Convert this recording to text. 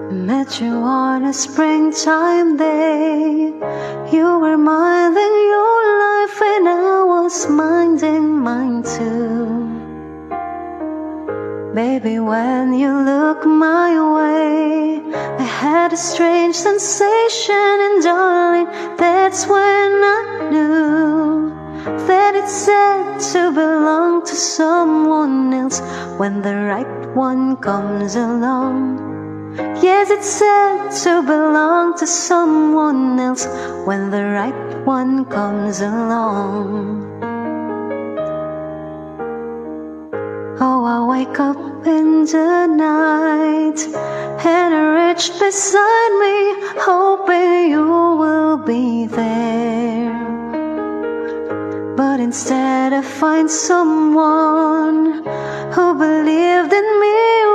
Met you on a springtime day. You were minding your life and I was minding mine too. Baby, when you look my way, I had a strange sensation, and darling, that's when I knew that it's sad to belong to someone else when the right one comes along. Yes, it's sad to belong to someone else when the right one comes along. Oh, I wake up in the night and I reach beside me, hoping you will be there. But instead I find someone who believed in me